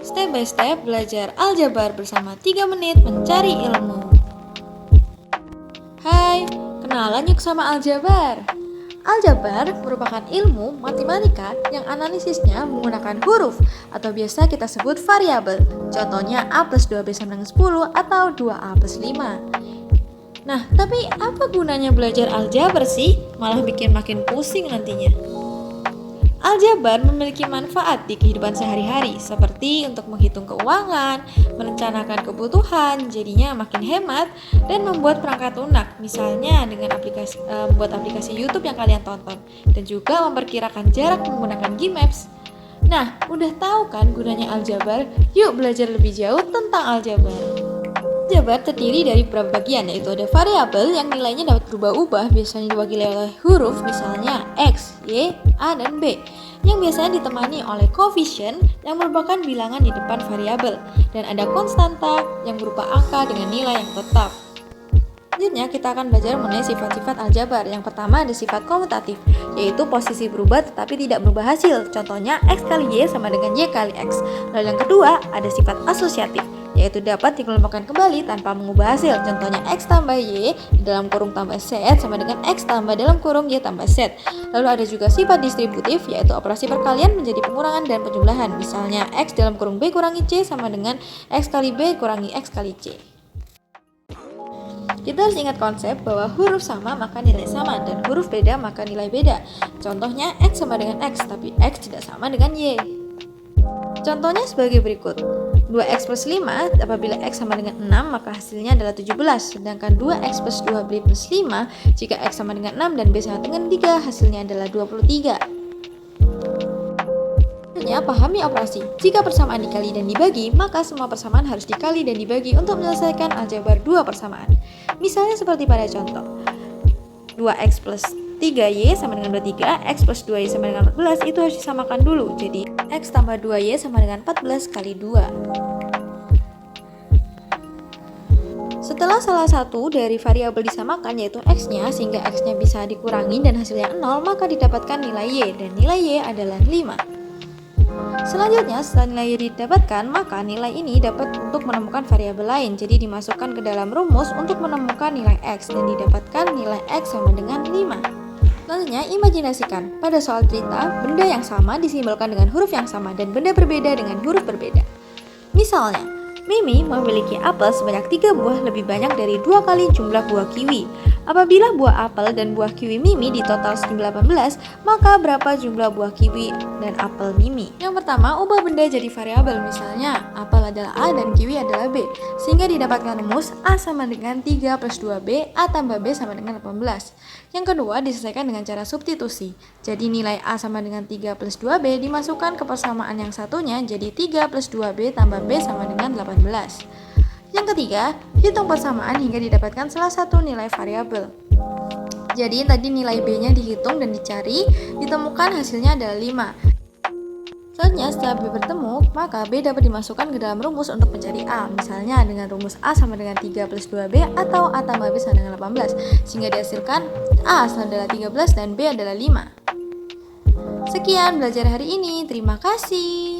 Step by step belajar aljabar bersama 3 menit mencari ilmu. Hai, kenalan yuk sama aljabar. Aljabar merupakan ilmu matematika yang analisisnya menggunakan huruf atau biasa kita sebut variabel. Contohnya A plus 2B sama dengan 10 atau 2A plus 5. Nah, tapi apa gunanya belajar aljabar sih? Malah bikin makin pusing nantinya. Aljabar memiliki manfaat di kehidupan sehari-hari, seperti untuk menghitung keuangan, merencanakan kebutuhan, jadinya makin hemat, dan membuat perangkat lunak, misalnya dengan membuat aplikasi YouTube yang kalian tonton, dan juga memperkirakan jarak menggunakan Gmaps. Nah, udah tahu kan gunanya aljabar? Yuk belajar lebih jauh tentang aljabar. Aljabar terdiri dari beberapa bagian, yaitu ada variabel yang nilainya dapat berubah-ubah, biasanya diwakili oleh huruf, misalnya X, Y, A, dan B, yang biasanya ditemani oleh koefisien yang merupakan bilangan di depan variabel, dan ada konstanta yang berupa angka dengan nilai yang tetap. Selanjutnya kita akan belajar mengenai sifat-sifat aljabar. Yang pertama ada sifat komutatif, yaitu posisi berubah tetapi tidak berubah hasil. Contohnya X kali Y sama dengan Y kali X. Lalu yang kedua ada sifat asosiatif, yaitu dapat dikelompokkan kembali tanpa mengubah hasil. Contohnya X tambah Y dalam kurung tambah Z sama dengan X tambah dalam kurung Y tambah Z. Lalu ada juga sifat distributif, yaitu operasi perkalian menjadi pengurangan dan penjumlahan. Misalnya X dalam kurung B kurangi C sama dengan X kali B kurangi X kali C. Kita harus ingat konsep bahwa huruf sama maka nilai sama dan huruf beda maka nilai beda. Contohnya X sama dengan X, tapi X tidak sama dengan Y. Contohnya sebagai berikut. 2X plus 5, apabila X sama dengan 6 maka hasilnya adalah 17. Sedangkan 2X plus 2B plus 5, jika X sama dengan 6 dan B sama dengan 3, hasilnya adalah 23. Pahami operasi. Jika persamaan dikali dan dibagi, maka semua persamaan harus dikali dan dibagi untuk menyelesaikan aljabar dua persamaan. Misalnya seperti pada contoh 2X plus 3Y sama dengan 23, X plus 2Y sama dengan 14, itu harus disamakan dulu. Jadi X tambah 2Y sama dengan 14 kali 2. Setelah salah satu dari variabel disamakan, yaitu X-nya, sehingga X-nya bisa dikurangi dan hasilnya 0, maka didapatkan nilai Y, dan nilai Y adalah 5. Selanjutnya, setelah nilai Y didapatkan, maka nilai ini dapat untuk menemukan variabel lain. Jadi dimasukkan ke dalam rumus untuk menemukan nilai X, dan didapatkan nilai X sama dengan 5. Selanjutnya, imajinasikan. Pada soal cerita, benda yang sama disimbolkan dengan huruf yang sama dan benda berbeda dengan huruf berbeda. Misalnya, Mimi memiliki apel sebanyak 3 buah lebih banyak dari 2 kali jumlah buah kiwi. Apabila buah apel dan buah kiwi Mimi di total sejumlah 18, maka berapa jumlah buah kiwi dan apel Mimi? Yang pertama, ubah benda jadi variabel, misalnya apel adalah A dan kiwi adalah B, sehingga didapatkan rumus A sama dengan 3 plus 2B, A tambah B sama dengan 18. Yang kedua, diselesaikan dengan cara substitusi. Jadi nilai A sama dengan 3 plus 2B dimasukkan ke persamaan yang satunya, jadi 3 plus 2B tambah B sama dengan 18. Yang ketiga, hitung persamaan hingga didapatkan salah satu nilai variabel. Jadi tadi nilai B-nya dihitung dan dicari, ditemukan hasilnya adalah 5. Selanjutnya setelah B bertemu, maka B dapat dimasukkan ke dalam rumus untuk mencari A. Misalnya dengan rumus A sama dengan 3 plus 2B atau A tambah B sama dengan 18, sehingga dihasilkan A sama adalah 13 dan B adalah 5. Sekian belajar hari ini, terima kasih.